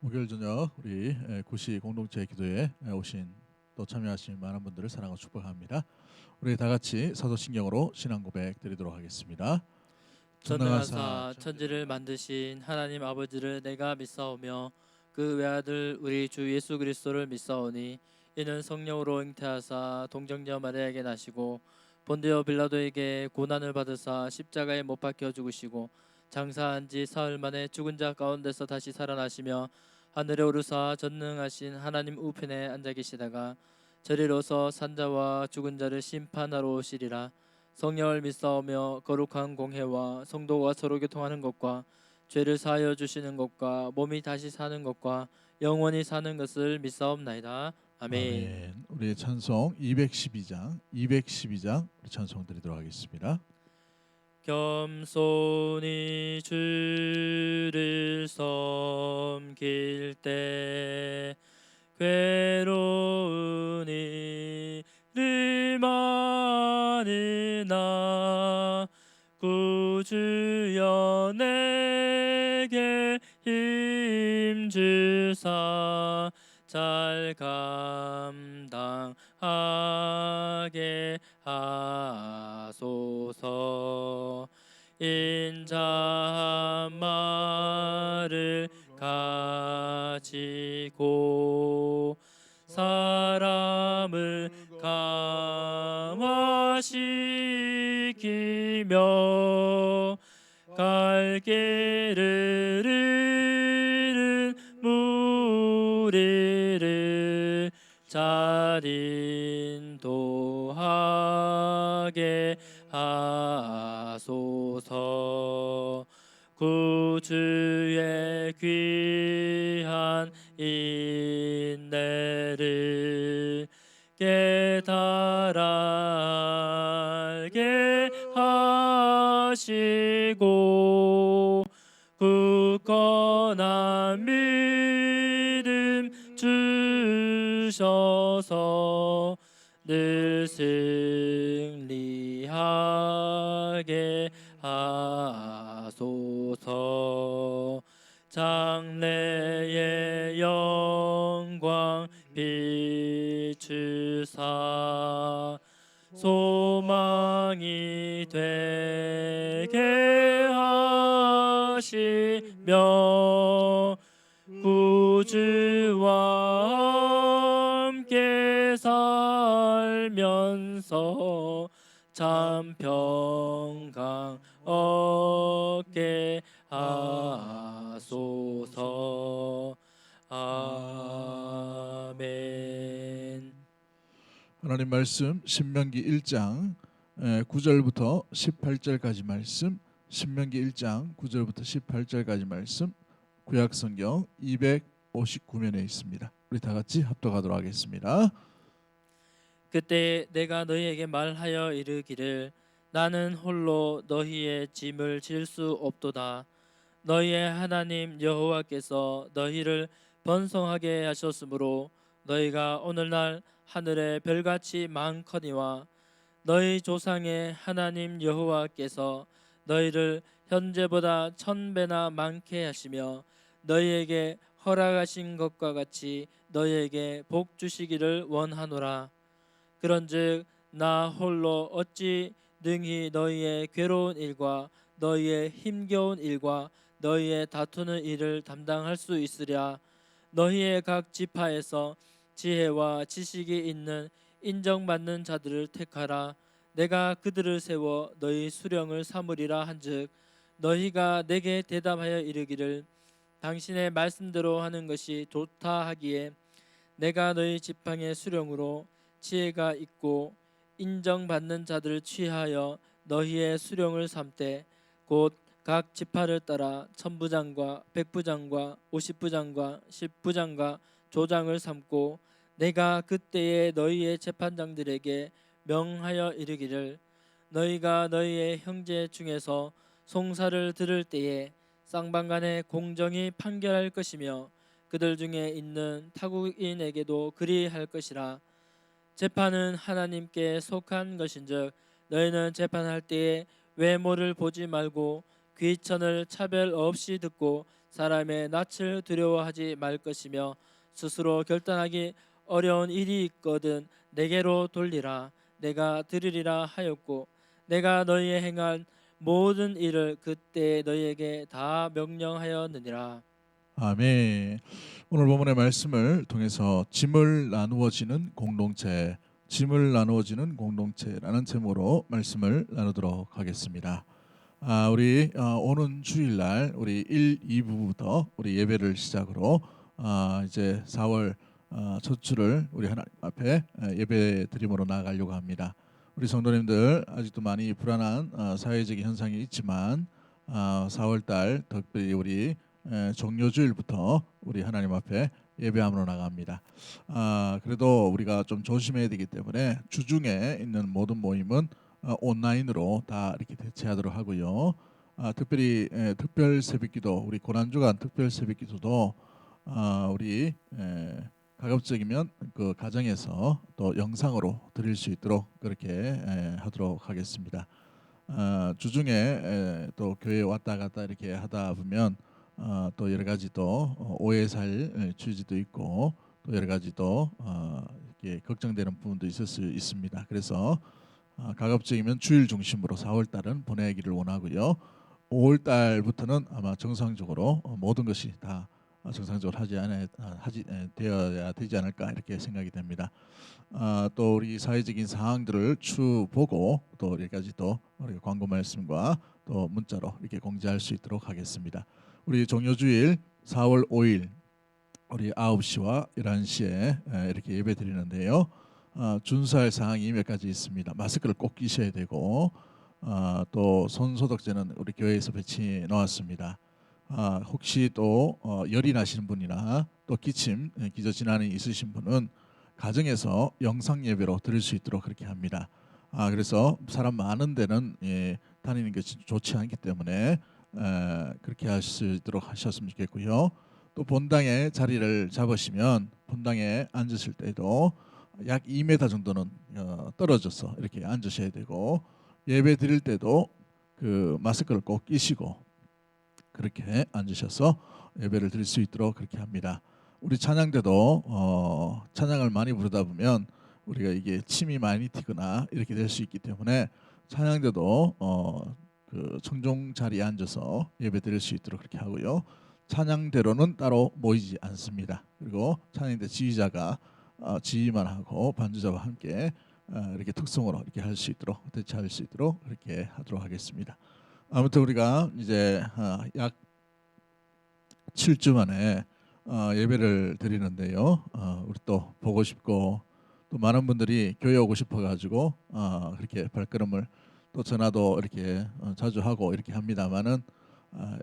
목요일 저녁 우리 구시 공동체 기도에 오신 또 참여하신 많은 분들을 사랑하고 축복합니다. 우리 다 같이 사도신경으로 신앙 고백 드리도록 하겠습니다. 전능하사 전능하사 천지를 만드신 하나님 아버지를 내가 믿사오며 그 외아들 우리 주 예수 그리스도를 믿사오니 이는 성령으로 잉태하사 동정녀 마리아에게 나시고 본디오 빌라도에게 고난을 받으사 십자가에 못 박혀 죽으시고 장사한 지 사흘 만에 죽은 자 가운데서 다시 살아나시며 하늘에 오르사 전능하신 하나님 우편에 앉아 계시다가 저리로서 산자와 죽은 자를 심판하러 오시리라. 성령을 믿사오며 거룩한 공회와 성도가 서로 교통하는 것과 죄를 사하여 주시는 것과 몸이 다시 사는 것과 영원히 사는 것을 믿사옵나이다. 아멘. 아멘. 우리 찬송 212장 우리 찬송 드리도록 하겠습니다. 겸손히 주를 섬길 때 괴로운 일을 많으나 구주여 내게 힘주사 잘 감당하게 하소서. 인자한 말을 가지고 사람을 감화시키며 갈 길을 잃은 무리를 잘 인도하게 하소서. 구주의 귀한 인내를 깨달아 알게 하시고 굳건한 믿음 주셔서 늘 승리하게 하소서. 장래의 영광 비추사 소망이 되게 하시며 구주와 함께 살면서 참 평강 얻게 하소서. 아멘. 하나님 말씀 신명기 1장 9절부터 18절까지 말씀, 신명기 1장 9절부터 18절까지 말씀, 구약 성경 259면에 있습니다. 우리 다 같이 합독하도록 하겠습니다. 그때 내가 너희에게 말하여 이르기를 나는 홀로 너희의 짐을 질 수 없도다. 너희의 하나님 여호와께서 너희를 번성하게 하셨으므로 너희가 오늘날 하늘의 별같이 많거니와 너희 조상의 하나님 여호와께서 너희를 현재보다 1000배나 많게 하시며 너희에게 허락하신 것과 같이 너희에게 복 주시기를 원하노라. 그런즉 나 홀로 어찌 능히 너희의 괴로운 일과 너희의 힘겨운 일과 너희의 다투는 일을 담당할 수 있으랴. 너희의 각 지파에서 지혜와 지식이 있는 인정받는 자들을 택하라. 내가 그들을 세워 너희 수령을 삼으리라 한즉 너희가 내게 대답하여 이르기를 당신의 말씀대로 하는 것이 좋다 하기에 내가 너희 지팡의 수령으로 지혜가 있고 인정받는 자들을 취하여 너희의 수령을 삼되 곧 각 지파를 따라 천부장과 백부장과 오십부장과 십부장과 조장을 삼고 내가 그때에 너희의 재판장들에게 명하여 이르기를 너희가 너희의 형제 중에서 송사를 들을 때에 쌍방간에 공정히 판결할 것이며 그들 중에 있는 타국인에게도 그리할 것이라. 재판은 하나님께 속한 것인즉 너희는 재판할 때에 외모를 보지 말고 귀천을 차별 없이 듣고 사람의 낯을 두려워하지 말 것이며 스스로 결단하기 어려운 일이 있거든 내게로 돌리라. 내가 들으리라 하였고 내가 너희의 행한 모든 일을 그때 너희에게 다 명령하였느니라. 아멘. 오늘 본문의 말씀을 통해서 짐을 나누어지는 공동체, 짐을 나누어지는 공동체라는 제목으로 말씀을 나누도록 하겠습니다. 우리 오는 주일날 우리 1, 2부부터 우리 예배를 시작으로 이제 4월 첫 주를 우리 하나님 앞에 예배 드림으로 나아가려고 합니다. 우리 성도님들 아직도 많이 불안한 사회적인 현상이 있지만 4월달 특별히 우리 종료주일부터 우리 하나님 앞에 예배함으로 나갑니다. 그래도 우리가 좀 조심해야 되기 때문에 주중에 있는 모든 모임은 온라인으로 다 이렇게 대체하도록 하고요. 특별히 특별 새벽기도 우리 고난주간 특별 새벽기도도 우리 가급적이면 그 가정에서 또 영상으로 드릴 수 있도록 그렇게 하도록 하겠습니다. 주중에 또 교회 왔다 갔다 이렇게 하다 보면 또 여러 가지 또 오해 살 취지도 있고 또 여러 가지 또 이렇게 걱정되는 부분도 있을 수 있습니다. 그래서 가급적이면 주일 중심으로 4월 달은 보내기를 원하고요. 5월 달부터는 아마 정상적으로 모든 것이 다 정상적으로 되어야 되지 않을까 이렇게 생각이 됩니다. 또 우리 사회적인 상황들을 추 보고 또 여기까지 또 우리 광고 말씀과 또 문자로 이렇게 공지할 수 있도록 하겠습니다. 우리 종료주일 4월 5일 우리 9시와 11시에 이렇게 예배 드리는데요. 준수할 사항이 몇 가지 있습니다. 마스크를 꼭 끼셔야 되고 또 손소독제는 우리 교회에서 배치 놓았습니다. 혹시 또 열이 나시는 분이나 또 기침, 기저 질환이 있으신 분은 가정에서 영상 예배로 드릴 수 있도록 그렇게 합니다. 그래서 사람 많은 데는 다니는 것이 좋지 않기 때문에 그렇게 할 수 있도록 하셨으면 좋겠고요. 또 본당에 자리를 잡으시면 본당에 앉으실 때도 약 2m 정도는 떨어져서 이렇게 앉으셔야 되고 예배 드릴 때도 그 마스크를 꼭 끼시고 그렇게 앉으셔서 예배를 드릴 수 있도록 그렇게 합니다. 우리 찬양대도 찬양을 많이 부르다 보면 우리가 이게 침이 많이 튀거나 이렇게 될 수 있기 때문에 찬양대도 그 청종 자리에 앉아서 예배 드릴 수 있도록 그렇게 하고요. 찬양대로는 따로 모이지 않습니다. 그리고 찬양대 지휘자가 지휘만 하고 반주자와 함께 이렇게 특성으로 이렇게 할 수 있도록 대처할 수 있도록 그렇게 하도록 하겠습니다. 아무튼 우리가 이제 약 7주 만에 예배를 드리는데요. 우리 또 보고 싶고 또 많은 분들이 교회 오고 싶어가지고 그렇게 발걸음을 또 전화도 이렇게 자주 하고 이렇게 합니다만은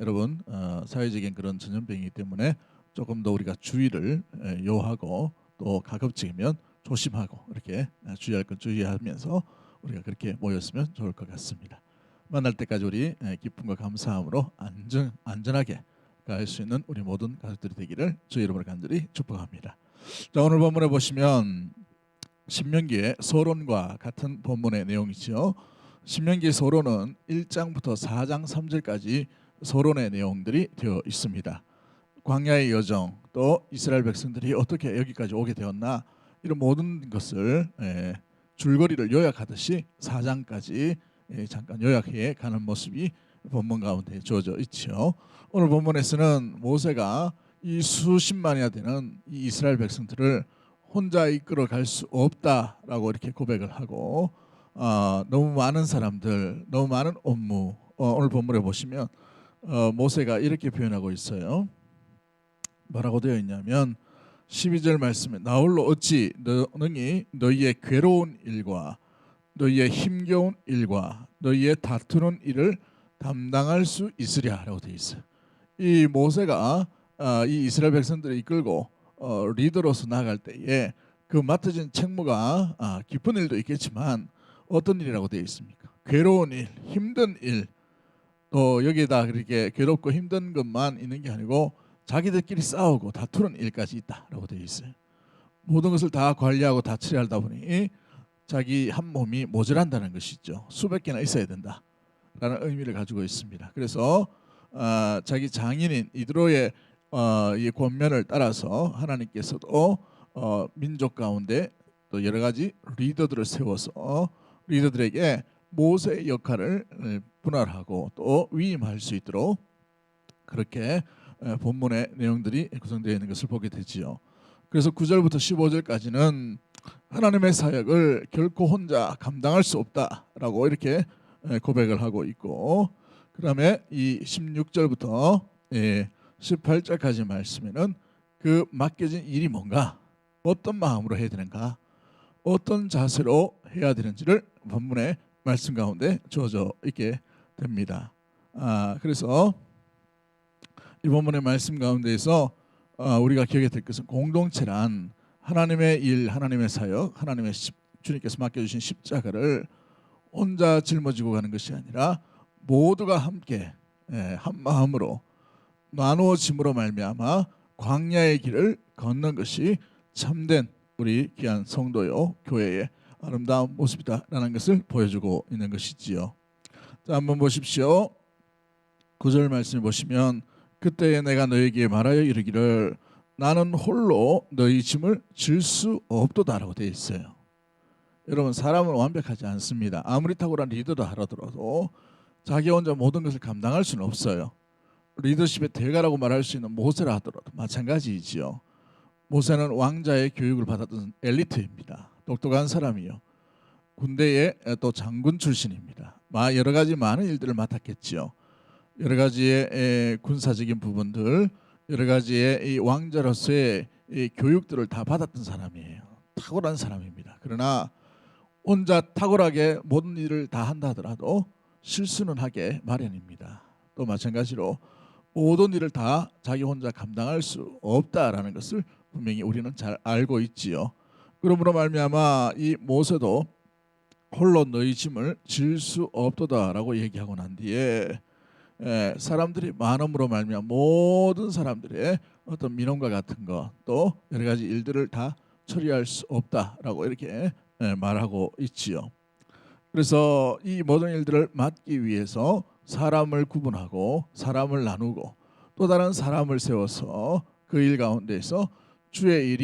여러분 사회적인 그런 전염병이기 때문에 조금 더 우리가 주의를 요하고 또 가급적이면 조심하고 이렇게 주의할 건 주의하면서 우리가 그렇게 모였으면 좋을 것 같습니다. 만날 때까지 우리 기쁨과 감사함으로 안전하게 갈 수 있는 우리 모든 가족들이 되기를 주의 이름으로 간절히 축복합니다. 자, 오늘 본문에 보시면 신명기의 서론과 같은 본문의 내용이죠. 신명기 서론은 1장부터 4장 3절까지 서론의 내용들이 되어 있습니다. 광야의 여정, 또 이스라엘 백성들이 어떻게 여기까지 오게 되었나 이런 모든 것을 줄거리를 요약하듯이 4장까지 잠깐 요약해 가는 모습이 본문 가운데 주어져 있죠. 오늘 본문에서는 모세가 이 수십만이나 되는 이 이스라엘 백성들을 혼자 이끌어 갈 수 없다라고 이렇게 고백을 하고 너무 많은 사람들, 너무 많은 업무 오늘 본문에 보시면 모세가 이렇게 표현하고 있어요. 뭐라고 되어 있냐면 12절 말씀에 나 홀로 어찌 너희 너희의 괴로운 일과 너희의 힘겨운 일과 너희의 다투는 일을 담당할 수 있으랴라고 되어 있어요. 이 모세가 이 이스라엘 백성들을 이끌고 리더로서 나아갈 때에 그 맡아진 책무가 기쁜 일도 있겠지만 어떤 일이라고 되어 있습니까? 괴로운 일, 힘든 일, 또 여기에다 그렇게 괴롭고 힘든 것만 있는 게 아니고 자기들끼리 싸우고 다투는 일까지 있다라고 되어 있어요. 모든 것을 다 관리하고 다 처리하다 보니 자기 한 몸이 모자란다는 것이죠. 수백 개나 있어야 된다라는 의미를 가지고 있습니다. 그래서 자기 장인인 이드로의 이 권면을 따라서 하나님께서도 민족 가운데 또 여러 가지 리더들을 세워서 리더들에게 모세의 역할을 분할하고 또 위임할 수 있도록 그렇게 본문의 내용들이 구성되어 있는 것을 보게 되지요. 그래서 9절부터 15절까지는 하나님의 사역을 결코 혼자 감당할 수 없다라고 이렇게 고백을 하고 있고, 그다음에 이 16절부터 18절까지 말씀에는 그 맡겨진 일이 뭔가, 어떤 마음으로 해야 되는가, 어떤 자세로 해야 되는지를 본문의 말씀 가운데 주어져 있게 됩니다. 그래서 이 본문의 말씀 가운데에서 우리가 기억해야 될 것은 공동체란 하나님의 일, 하나님의 사역, 주님께서 맡겨주신 십자가를 혼자 짊어지고 가는 것이 아니라 모두가 함께 한 마음으로 나누어짐으로 말미암아 광야의 길을 걷는 것이 참된 우리 귀한 성도요 교회의 아름다운 모습이다라는 것을 보여주고 있는 것이지요. 자, 한번 보십시오. 9절 말씀 보시면 그때에 내가 너에게 말하여 이르기를 나는 홀로 너희 짐을 질 수 없도다라고 되어 있어요. 여러분, 사람은 완벽하지 않습니다. 아무리 탁월한 리더도 하더라도 자기 혼자 모든 것을 감당할 수는 없어요. 리더십의 대가라고 말할 수 있는 모세라 하더라도 마찬가지이지요. 모세는 왕자의 교육을 받았던 엘리트입니다. 똑똑한 사람이요. 군대의 또 장군 출신입니다. 여러 가지 많은 일들을 맡았겠지요. 여러 가지의 군사적인 부분들, 여러 가지의 이 왕자로서의 이 교육들을 다 받았던 사람이에요. 탁월한 사람입니다. 그러나 혼자 탁월하게 모든 일을 다 한다 하더라도 실수는 하게 마련입니다. 또 마찬가지로 모든 일을 다 자기 혼자 감당할 수 없다라는 것을 분명히 우리는 잘 알고 있지요. 그러므로 말미암아 이 모세도 홀로 너희 짐을 질 수 없도다라고 얘기하고 난 뒤에 사람들이 많음으로 말미암아 모든 사람들의 어떤 민원과 같은 것, 또 여러 가지 일들을 다 처리할 수 없다라고 이렇게 말하고 있지요. 그래서 이 모든 일들을 맡기 위해서 사람을 구분하고 사람을 나누고 또 다른 사람을 세워서 그 일 가운데에서 주의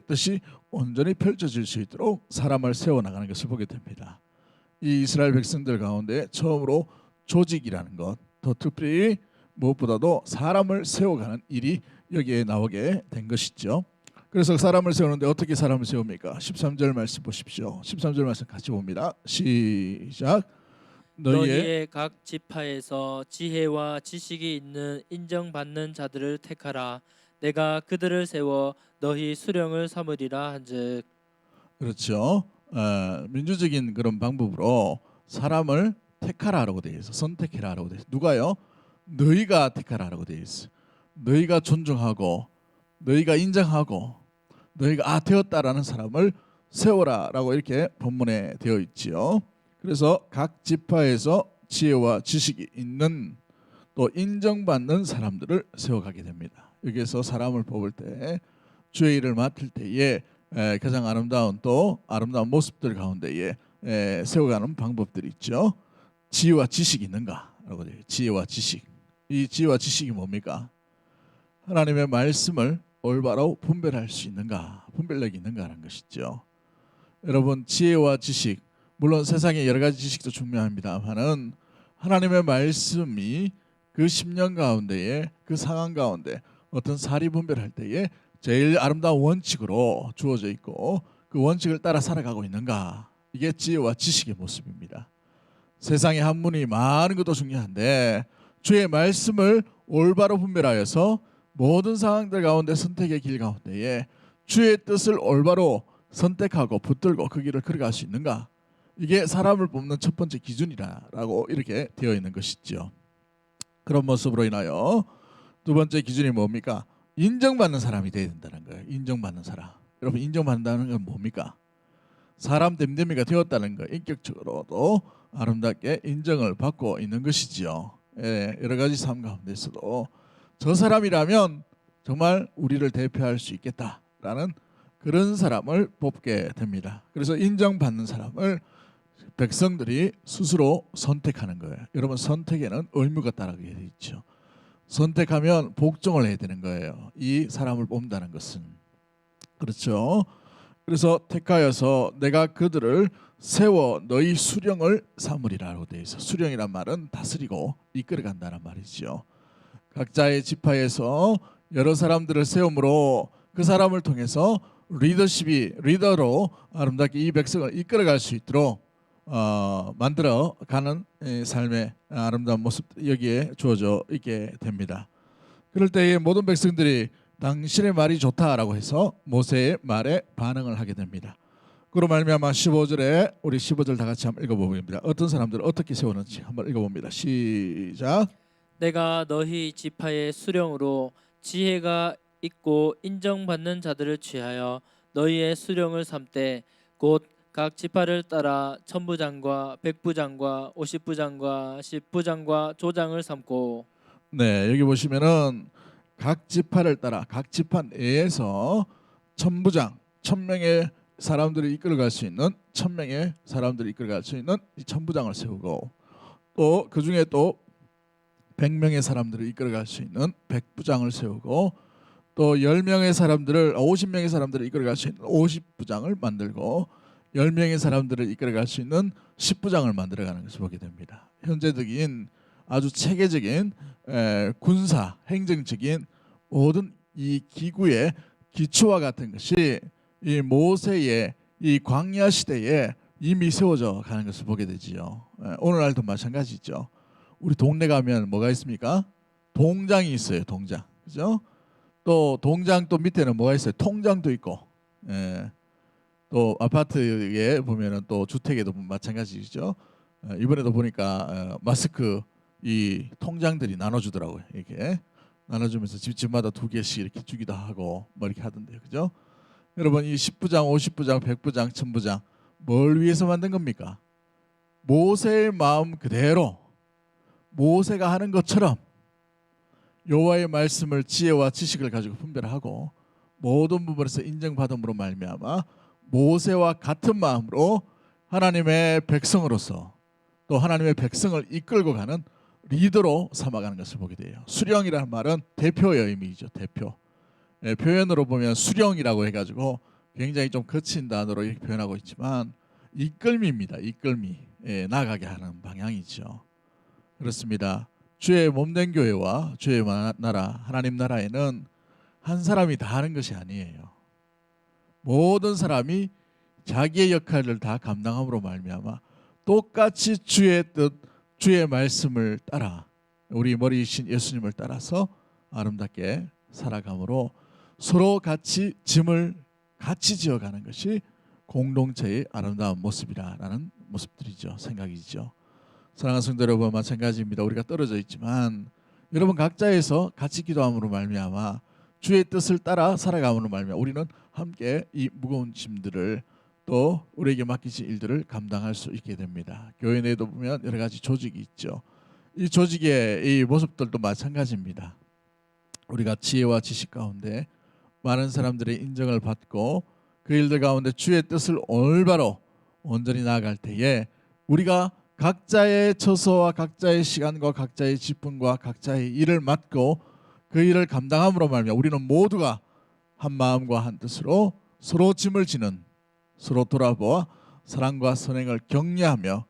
뜻이 온전히 펼쳐질 수 있도록 사람을 세워나가는 것을 보게 됩니다. 이 이스라엘 백성들 가운데 처음으로 조직이라는 것, 더 특별히 무엇보다도 사람을 세워가는 일이 여기에 나오게 된 것이죠. 그래서 사람을 세우는데 어떻게 사람을 세웁니까? 13절 말씀 보십시오. 13절 말씀 같이 봅니다. 시작. 너희의 각 지파에서 지혜와 지식이 있는 인정받는 자들을 택하라. 내가 그들을 세워 너희 수령을 삼으리라 한즉. 그렇죠. 민주적인 그런 방법으로 사람을 택하라라고 되어 있어. 선택해라라고 되어 있어. 누가요? 너희가 택하라라고 되어 있어. 너희가 존중하고 너희가 인정하고 너희가 되었다라는 사람을 세워라라고 이렇게 본문에 되어 있지요. 그래서 각 지파에서 지혜와 지식이 있는 또 인정받는 사람들을 세워가게 됩니다. 여기에서 사람을 뽑을 때 주의 일을 맡을 때에 가장 아름다운 모습들 가운데에 세워가는 방법들이 있죠. 지혜와 지식이 있는가라고 돼요. 지혜와 지식. 이 지혜와 지식이 뭡니까? 하나님의 말씀을 올바로 분별할 수 있는가, 분별력이 있는가라는 것이죠. 여러분, 지혜와 지식, 물론 세상의 여러 가지 지식도 중요합니다만은 하나님의 말씀이 그 10년 가운데에 그 상황 가운데 어떤 사리 분별할 때에 제일 아름다운 원칙으로 주어져 있고 그 원칙을 따라 살아가고 있는가, 이게 지혜와 지식의 모습입니다. 세상의 학문이 많은 것도 중요한데 주의 말씀을 올바로 분별하여서 모든 상황들 가운데 선택의 길 가운데에 주의 뜻을 올바로 선택하고 붙들고 그 길을 걸어갈 수 있는가, 이게 사람을 뽑는 첫 번째 기준이라고 이렇게 되어 있는 것이죠. 그런 모습으로 인하여 두 번째 기준이 뭡니까? 인정받는 사람이 되어야 된다는 거예요. 인정받는 사람. 여러분, 인정받는다는 건 뭡니까? 사람 됨됨이가 되었다는 거, 인격적으로도 아름답게 인정을 받고 있는 것이지요. 여러 가지 삶 가운데서도 저 사람이라면 정말 우리를 대표할 수 있겠다라는 그런 사람을 뽑게 됩니다. 그래서 인정받는 사람을 백성들이 스스로 선택하는 거예요. 여러분, 선택에는 의무가 따르게 되어 있죠. 선택하면 복종을 해야 되는 거예요. 이 사람을 뽑는다는 것은. 그렇죠. 그래서 택하여서 내가 그들을 세워 너희 수령을 삼으리라고 되어 있어. 수령이란 말은 다스리고 이끌어간다는 말이죠. 각자의 지파에서 여러 사람들을 세움으로 그 사람을 통해서 리더로 아름답게 이 백성을 이끌어갈 수 있도록 만들어가는 삶의 아름다운 모습 여기에 주어져 있게 됩니다. 그럴 때에 모든 백성들이 당신의 말이 좋다라고 해서 모세의 말에 반응을 하게 됩니다. 그로 말미암아 15절에 우리 15절 다 같이 한번 읽어보겠습니다. 어떤 사람들을 어떻게 세우는지 한번 읽어봅니다. 시작. 내가 너희 지파의 수령으로 지혜가 있고 인정받는 자들을 취하여 너희의 수령을 삼되 곧 각 지파를 따라 천부장과 백부장과 오십부장과 십부장과 조장을 삼고. 네, 여기 보시면은 각 지파를 따라 각 지파 내에서 천부장 1000명의 사람들을 이끌어갈 수 있는 1000명의 사람들을 이끌어갈 수 있는 이 천부장을 세우고 또 그 중에 또 100명의 사람들을 이끌어갈 수 있는 백부장을 세우고 또 10명의 사람들을 50명의 사람들을 이끌어갈 수 있는 50부장을 만들고 10명의 사람들을 이끌어갈 수 있는 10부장을 만들어가는 것을 보게 됩니다. 현재적인 아주 체계적인 군사 행정적인 모든 이 기구의 기초와 같은 것이 이 모세의 이 광야 시대에 이미 세워져 가는 것을 보게 되지요. 오늘날도 마찬가지죠. 우리 동네 가면 뭐가 있습니까? 동장이 있어요. 동장, 그죠? 또 동장 또 밑에는 뭐가 있어요? 통장도 있고, 또 아파트에 보면은 또 주택에도 마찬가지죠. 이번에도 보니까 마스크 이 통장들이 나눠주더라고요. 이렇게 나눠주면서 집마다 2개씩 이렇게 주기도 하고 뭐 이렇게 하던데요, 그죠? 여러분 이 10부장, 50부장, 100부장, 1000부장 뭘 위해서 만든 겁니까? 모세의 마음 그대로 모세가 하는 것처럼 여호와의 말씀을 지혜와 지식을 가지고 분별하고 모든 부분에서 인정받음으로 말미암아 모세와 같은 마음으로 하나님의 백성으로서 또 하나님의 백성을 이끌고 가는 리더로 삼아가는 것을 보게 돼요. 수령이라는 말은 대표의 의미이죠. 대표. 표현으로 보면 수령이라고 해가지고 굉장히 좀 거친 단어로 이렇게 표현하고 있지만 이끌미입니다. 이끌미. 나아가게 하는 방향이죠. 그렇습니다. 주의 몸된 교회와 주의 나라 하나님 나라에는 한 사람이 다 하는 것이 아니에요. 모든 사람이 자기의 역할을 다 감당함으로 말미암아 똑같이 주의 뜻, 주의 말씀을 따라 우리 머리이신 예수님을 따라서 아름답게 살아감으로 서로 같이 짐을 같이 지어가는 것이 공동체의 아름다운 모습이라는 모습들이죠. 생각이죠. 사랑하는 성도 여러분 마찬가지입니다. 우리가 떨어져 있지만 여러분 각자에서 같이 기도함으로 말미암아 주의 뜻을 따라 살아감으로 말미암아 우리는 함께 이 무거운 짐들을 또 우리에게 맡기신 일들을 감당할 수 있게 됩니다. 교회 내에도 보면 여러 가지 조직이 있죠. 이 조직의 이 모습들도 마찬가지입니다. 우리가 지혜와 지식 가운데 많은 사람들의 인정을 받고 그 일들 가운데 주의 뜻을 올바로 온전히 나아갈 때에 우리가 각자의 처소와 각자의 시간과 각자의 직분과 각자의 일을 맡고 그 일을 감당함으로 말미암아 우리는 모두가 한 마음과 한 뜻으로 서로 짐을 지는 서로 돌아보아 사랑과 선행을 격려하며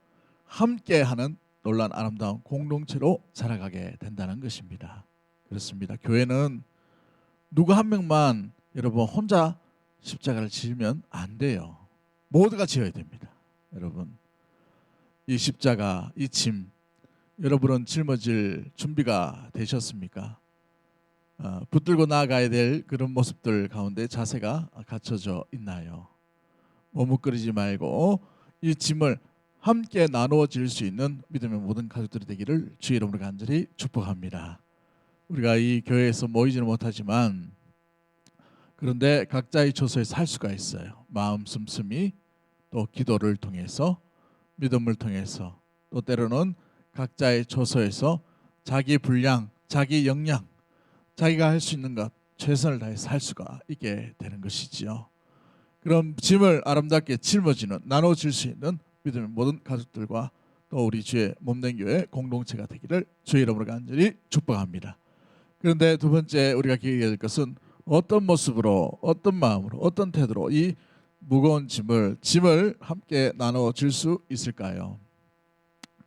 함께하는 놀라운 아름다운 공동체로 자라가게 된다는 것입니다. 그렇습니다. 교회는 누구 한 명만 여러분 혼자 십자가를 지으면 안 돼요. 모두가 지어야 됩니다. 여러분 이 십자가 이 짐 여러분은 짊어질 준비가 되셨습니까? 붙들고 나아가야 될 그런 모습들 가운데 자세가 갖춰져 있나요? 머뭇거리지 말고 이 짐을 함께 나누어 질 수 있는 믿음의 모든 가족들이 되기를 주의 이름으로 간절히 축복합니다. 우리가 이 교회에서 모이지는 못하지만 그런데 각자의 처소에 살 수가 있어요. 마음 씀씀이 또 기도를 통해서 믿음을 통해서 또 때로는 각자의 처소에서 자기 분량, 자기 역량, 자기가 할 수 있는 것 최선을 다해서 할 수가 있게 되는 것이지요. 그런 짐을 아름답게 짊어지는 나눠질 수 있는 믿음의 모든 가족들과 또 우리 주의 몸된 교회 공동체가 되기를 주의 이름으로 간절히 축복합니다. 그런데 두 번째 우리가 기억해야 될 것은 어떤 모습으로, 어떤 마음으로, 어떤 태도로 이 무거운 짐을 함께 나눠질 수 있을까요?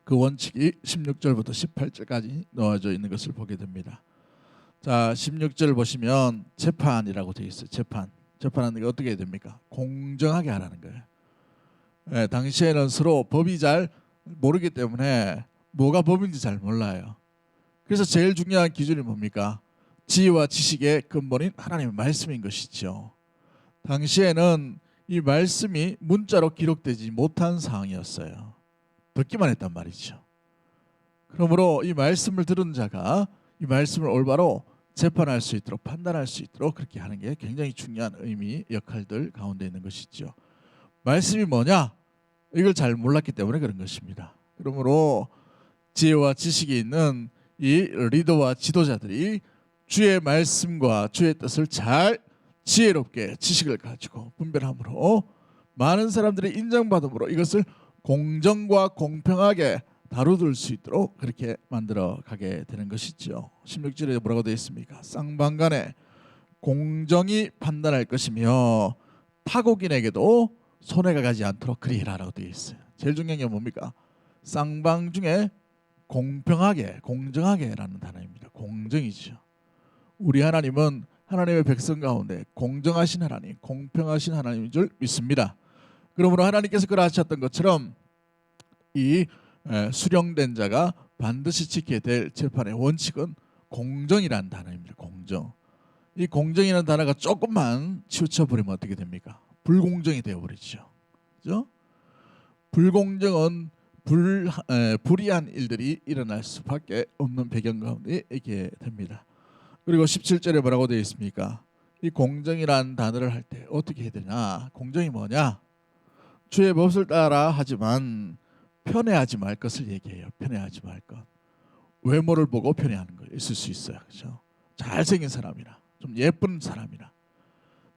그 원칙이 16절부터 18절까지 놓아져 있는 것을 보게 됩니다. 자, 16절 보시면 재판이라고 되어 있어요. 재판하는 게 어떻게 해야 됩니까? 공정하게 하라는 거예요. 예, 당시에는 서로 법이 잘 모르기 때문에 뭐가 법인지 잘 몰라요. 그래서 제일 중요한 기준이 뭡니까? 지혜와 지식의 근본인 하나님의 말씀인 것이죠. 당시에는 이 말씀이 문자로 기록되지 못한 상황이었어요. 듣기만 했단 말이죠. 그러므로 이 말씀을 들은 자가 이 말씀을 올바로 재판할 수 있도록, 판단할 수 있도록 그렇게 하는 게 굉장히 중요한 의미, 역할들 가운데 있는 것이죠. 말씀이 뭐냐? 이걸 잘 몰랐기 때문에 그런 것입니다. 그러므로 지혜와 지식이 있는 이 리더와 지도자들이 주의 말씀과 주의 뜻을 잘 지혜롭게 지식을 가지고 분별함으로 많은 사람들이 인정받음으로 이것을 공정과 공평하게 다루들 수 있도록 그렇게 만들어 가게 되는 것이죠. 16절에 뭐라고 되어 있습니까? 쌍방간에 공정히 판단할 것이며 타국인에게도 손해가 가지 않도록 그리하라고 되어 있어요. 제일 중요한 게 뭡니까? 쌍방 중에 공평하게, 공정하게라는 단어입니다. 공정이죠. 우리 하나님은 하나님의 백성 가운데 공정하신 하나님, 공평하신 하나님인 줄 믿습니다. 그러므로 하나님께서 그러하셨던 것처럼 이 수령된 자가 반드시 지켜야 될 재판의 원칙은 공정이라는 단어입니다. 공정. 이 공정이라는 단어가 조금만 치우쳐 버리면 어떻게 됩니까? 불공정이 되어버리죠. 그죠? 불공정은 불이한 일들이 일어날 수밖에 없는 배경 가운데 있게 됩니다. 그리고 17절에 뭐라고 되어 있습니까? 이 공정이라는 단어를 할 때 어떻게 해야 되냐? 공정이 뭐냐? 주의 법을 따라 하지만 편애하지 말 것을 얘기해요. 편애하지 말 것. 외모를 보고 편애하는 거 있을 수 있어요. 그렇죠? 잘생긴 사람이나 좀 예쁜 사람이나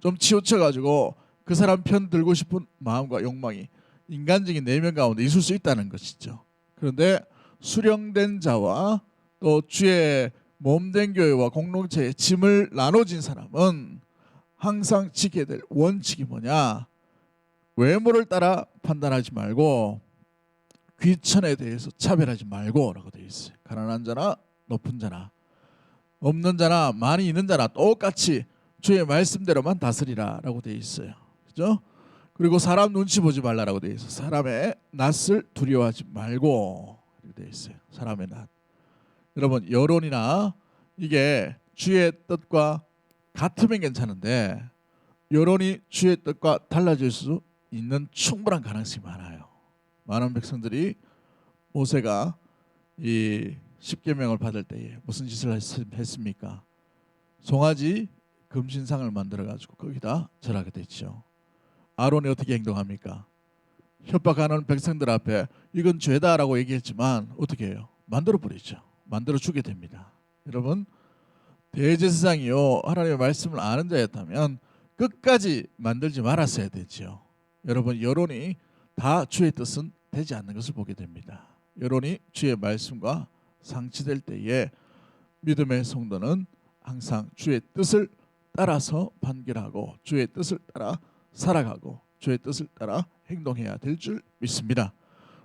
좀 치우쳐가지고 그 사람 편 들고 싶은 마음과 욕망이 인간적인 내면 가운데 있을 수 있다는 것이죠. 그런데 수령된 자와 또 주의 몸된 교회와 공동체의 짐을 나눠진 사람은 항상 지켜야 될 원칙이 뭐냐? 외모를 따라 판단하지 말고 귀천에 대해서 차별하지 말고 라고 되어 있어요. 가난한 자나 높은 자나 없는 자나 많이 있는 자나 똑같이 주의 말씀대로만 다스리라 라고 되어 있어요. 그죠? 그리고 사람 눈치 보지 말라라고 되어 있어요. 사람의 낯을 두려워하지 말고 이렇게 되어 있어요. 사람의 낯. 여러분 여론이나 이게 주의 뜻과 같으면 괜찮은데 여론이 주의 뜻과 달라질 수 있는 충분한 가능성이 많아요. 많은 백성들이 모세가 이 십계명을 받을 때에 무슨 짓을 했습니까? 송아지 금신상을 만들어 가지고 거기다 절하게 됐죠. 아론이 어떻게 행동합니까? 협박하는 백성들 앞에 이건 죄다라고 얘기했지만 어떻게 해요? 만들어 버리죠. 만들어 주게 됩니다. 여러분 대제사장이요 하나님의 말씀을 아는 자였다면 끝까지 만들지 말았어야 되죠. 여러분 여론이 다 주의 뜻은 되지 않는 것을 보게 됩니다. 여론이 주의 말씀과 상치될 때에 믿음의 성도는 항상 주의 뜻을 따라서 판결하고 주의 뜻을 따라 살아가고 주의 뜻을 따라 행동해야 될 줄 믿습니다.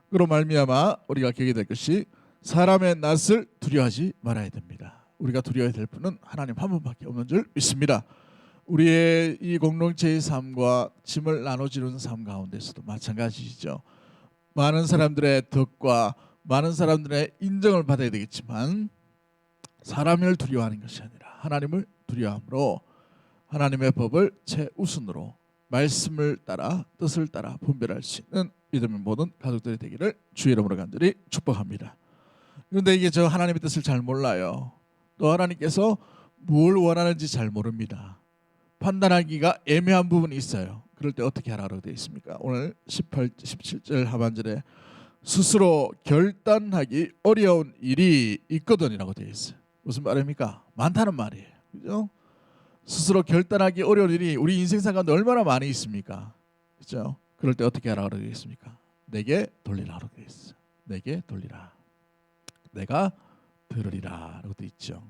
그로 말미암아 우리가 기억해야 될 것이 사람의 낯을 두려워하지 말아야 됩니다. 우리가 두려워야 될 분은 하나님 한 분밖에 없는 줄 믿습니다. 우리의 이 공동체의 삶과 짐을 나눠주는 삶 가운데서도 마찬가지죠. 많은 사람들의 덕과 많은 사람들의 인정을 받아야 되겠지만 사람을 두려워하는 것이 아니라 하나님을 두려워함으로 하나님의 법을 최우선으로 말씀을 따라 뜻을 따라 분별할 수 있는 믿음의 모든 가족들이 되기를 주의 이름으로 간절히 축복합니다. 그런데 이게 저 하나님의 뜻을 잘 몰라요. 또 하나님께서 뭘 원하는지 잘 모릅니다. 판단하기가 애매한 부분이 있어요. 그럴 때 어떻게 하라고 되어 있습니까? 오늘 17절 하반절에 스스로 결단하기 어려운 일이 있거든이라고 되어 있어요. 무슨 말입니까? 많다는 말이에요. 그죠? 스스로 결단하기 어려운 일이 우리 인생사 가운데 얼마나 많이 있습니까? 그죠? 그럴 때 어떻게 하라고 되어 있습니까? 내게 돌리라고 되어 있어요. 내게 돌리라. 내가 들으리라 라고 되어 있죠.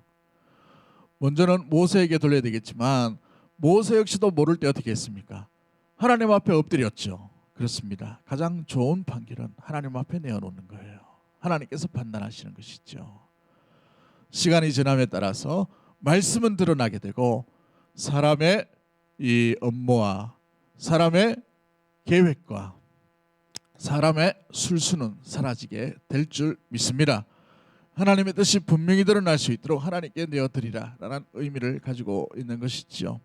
먼저는 모세에게 돌려야 되겠지만 모세 역시도 모를 때 어떻게 했습니까? 하나님 앞에 엎드렸죠. 그렇습니다. 가장 좋은 판결은 하나님 앞에 내어놓는 거예요. 하나님께서 판단하시는 것이죠. 시간이 지남에 따라서 말씀은 드러나게 되고 사람의 이 업무와 사람의 계획과 사람의 술수는 사라지게 될 줄 믿습니다. 하나님의 뜻이 분명히 드러날 수 있도록 하나님께 내어드리라 라는 의미를 가지고 있는 것이지요.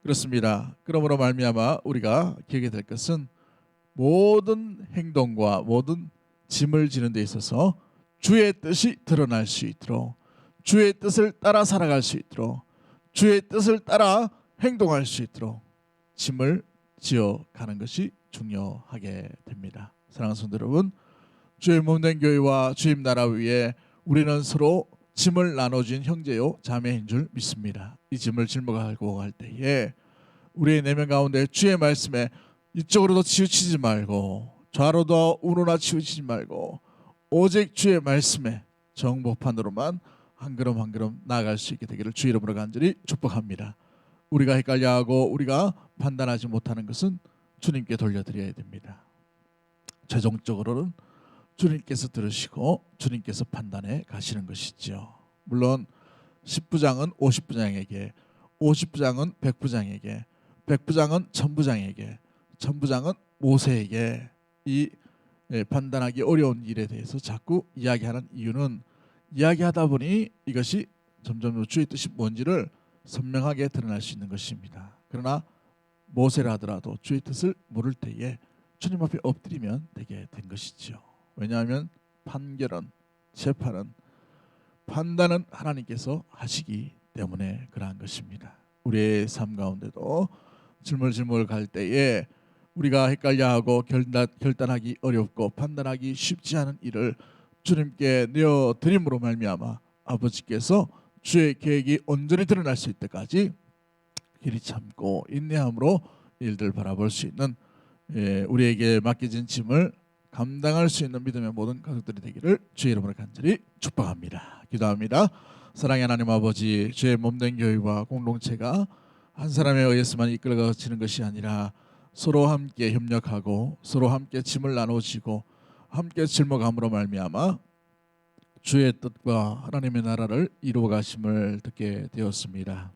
그렇습니다. 그러므로 말미암아 우리가 기억해야 될 것은 모든 행동과 모든 짐을 지는 데 있어서 주의 뜻이 드러날 수 있도록, 주의 뜻을 따라 살아갈 수 있도록, 주의 뜻을 따라 행동할 수 있도록 짐을 지어가는 것이 중요하게 됩니다. 사랑하는 성도 여러분, 주의 몸된 교회와 주님 나라 위에 우리는 서로 짐을 나눠준 형제요 자매인 줄 믿습니다. 이 짐을 짊어지고 갈 때에 우리의 내면 가운데 주의 말씀에 이쪽으로도 치우치지 말고 좌로도 우로나 치우치지 말고 오직 주의 말씀에 정보판으로만 한 걸음 한 걸음 나아갈 수 있게 되기를 주 이름으로 간절히 축복합니다. 우리가 헷갈려하고 우리가 판단하지 못하는 것은 주님께 돌려드려야 됩니다. 최종적으로는 주님께서 들으시고 주님께서 판단해 가시는 것이죠. 물론 10부장은 50부장에게, 50부장은 100부장에게, 100부장은 1000부장에게, 1000부장은 모세에게 이 판단하기 어려운 일에 대해서 자꾸 이야기하는 이유는 이야기하다 보니 이것이 점점 주의 뜻이 뭔지를 선명하게 드러날 수 있는 것입니다. 그러나 모세라 하더라도 주의 뜻을 모를 때에 주님 앞에 엎드리면 되게 된 것이죠. 왜냐하면 판결은, 재판은, 판단은 하나님께서 하시기 때문에 그러한 것입니다. 우리의 삶 가운데도 질물질물 갈 때에 우리가 헷갈려하고 결단하기 어렵고 판단하기 쉽지 않은 일을 주님께 내어드림으로 말미암아 아버지께서 주의 계획이 온전히 드러날 수 있을 때까지 길이 참고 인내함으로 일들 바라볼 수 있는 우리에게 맡겨진 짐을 감당할 수 있는 믿음의 모든 가족들이 되기를 주의 이름으로 간절히 축복합니다. 기도합니다. 사랑의 하나님 아버지, 주의 몸된 교회와 공동체가 한 사람에 의해서만 이끌어가지는 것이 아니라 서로 함께 협력하고 서로 함께 짐을 나눠지고 함께 짊어감으로 말미암아 주의 뜻과 하나님의 나라를 이루어가심을 듣게 되었습니다.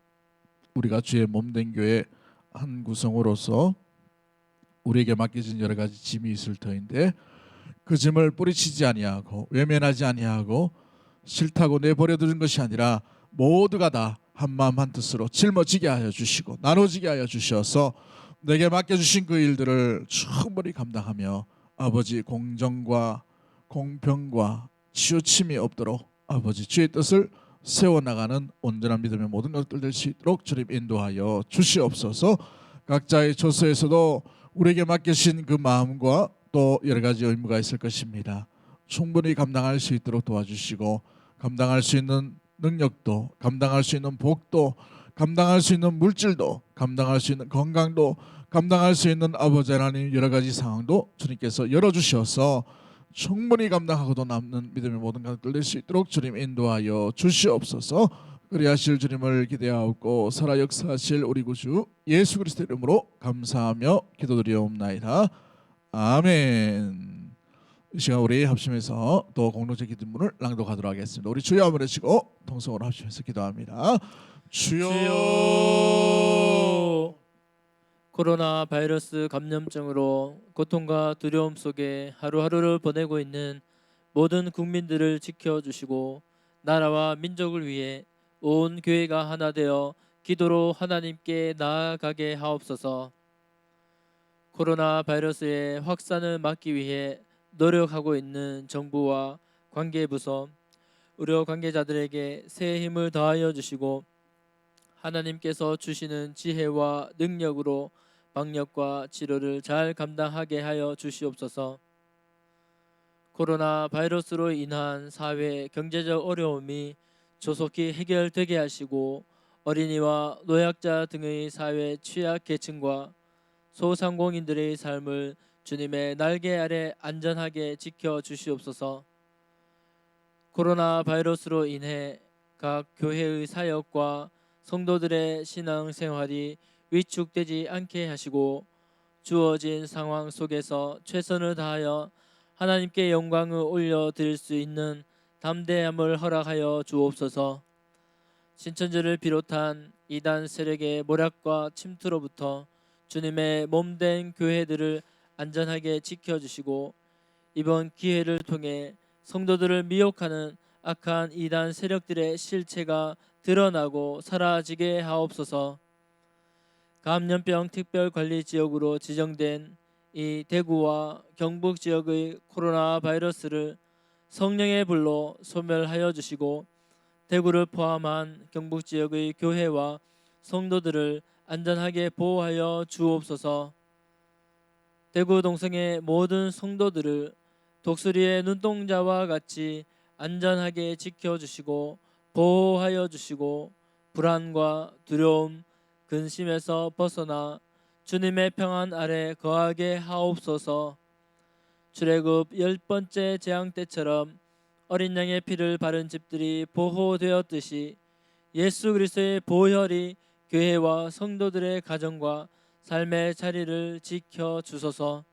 우리가 주의 몸된 교회 한 구성으로서 우리에게 맡겨진 여러 가지 짐이 있을 터인데 그 짐을 뿌리치지 아니하고 외면하지 아니하고 싫다고 내버려두는 것이 아니라 모두가 다 한마음 한뜻으로 짊어지게 하여 주시고 나눠지게 하여 주셔서 내게 맡겨주신 그 일들을 충분히 감당하며 아버지 공정과 공평과 치우침이 없도록 아버지 주의 뜻을 세워나가는 온전한 믿음의 모든 것들 될 수 있도록 주님 인도하여 주시옵소서. 각자의 처소에서도 우리에게 맡기신 그 마음과 또 여러 가지 의무가 있을 것입니다. 충분히 감당할 수 있도록 도와주시고 감당할 수 있는 능력도, 감당할 수 있는 복도, 감당할 수 있는 물질도, 감당할 수 있는 건강도, 감당할 수 있는 아버지 하나님 여러 가지 상황도 주님께서 열어주셔서 충분히 감당하고도 남는 믿음의 모든 것들 될 수 있도록 주님 인도하여 주시옵소서. 그리하실 주님을 기대하옵고 살아 역사하실 우리 구주 예수 그리스도 이름으로 감사하며 기도드리옵나이다. 아멘. 이 시간 우리 합심해서 또 공동체 기도문을 낭독하도록 하겠습니다. 우리 주여 한번 외치고 통성으로 합심해서 기도합니다. 주여. 코로나 바이러스 감염증으로 고통과 두려움 속에 하루하루를 보내고 있는 모든 국민들을 지켜주시고 나라와 민족을 위해 온 교회가 하나 되어 기도로 하나님께 나아가게 하옵소서. 코로나 바이러스의 확산을 막기 위해 노력하고 있는 정부와 관계부서, 의료 관계자들에게 새 힘을 더하여 주시고 하나님께서 주시는 지혜와 능력으로 방역과 치료를 잘 감당하게 하여 주시옵소서. 코로나 바이러스로 인한 사회 경제적 어려움이 조속히 해결되게 하시고 어린이와 노약자 등의 사회 취약 계층과 소상공인들의 삶을 주님의 날개 아래 안전하게 지켜 주시옵소서. 코로나 바이러스로 인해 각 교회의 사역과 성도들의 신앙 생활이 위축되지 않게 하시고 주어진 상황 속에서 최선을 다하여 하나님께 영광을 올려드릴 수 있는 담대함을 허락하여 주옵소서. 신천지를 비롯한 이단 세력의 모략과 침투로부터 주님의 몸된 교회들을 안전하게 지켜주시고 이번 기회를 통해 성도들을 미혹하는 악한 이단 세력들의 실체가 드러나고 사라지게 하옵소서. 감염병 특별관리지역으로 지정된 이 대구와 경북 지역의 코로나 바이러스를 성령의 불로 소멸하여 주시고 대구를 포함한 경북 지역의 교회와 성도들을 안전하게 보호하여 주옵소서. 대구 동성의 모든 성도들을 독수리의 눈동자와 같이 안전하게 지켜주시고 보호하여 주시고 불안과 두려움, 근심에서 벗어나 주님의 평안 아래 거하게 하옵소서. 출애굽 10번째 재앙 때처럼 어린 양의 피를 바른 집들이 보호되었듯이 예수 그리스도의 보혈이 교회와 성도들의 가정과 삶의 자리를 지켜 주소서.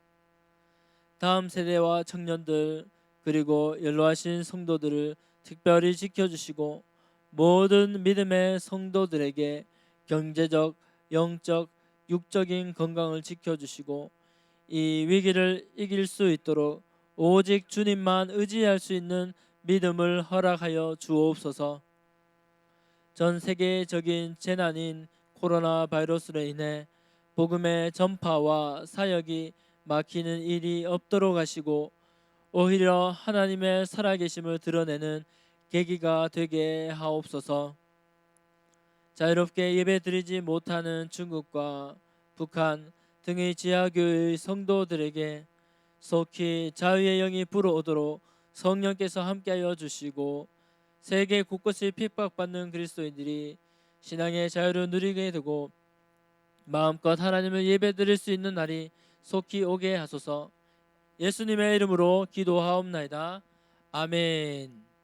다음 세대와 청년들 그리고 연로하신 성도들을 특별히 지켜주시고 모든 믿음의 성도들에게 경제적, 영적, 육적인 건강을 지켜주시고 이 위기를 이길 수 있도록 오직 주님만 의지할 수 있는 믿음을 허락하여 주옵소서. 전 세계적인 재난인 코로나 바이러스로 인해 복음의 전파와 사역이 막히는 일이 없도록 하시고 오히려 하나님의 살아계심을 드러내는 계기가 되게 하옵소서. 자유롭게 예배드리지 못하는 중국과 북한 등의 지하교회의 성도들에게 속히 자유의 영이 불어오도록 성령께서 함께하여 주시고 세계 곳곳을 핍박받는 그리스도인들이 신앙의 자유를 누리게 되고 마음껏 하나님을 예배드릴 수 있는 날이 속히 오게 하소서. 예수님의 이름으로 기도하옵나이다. 아멘.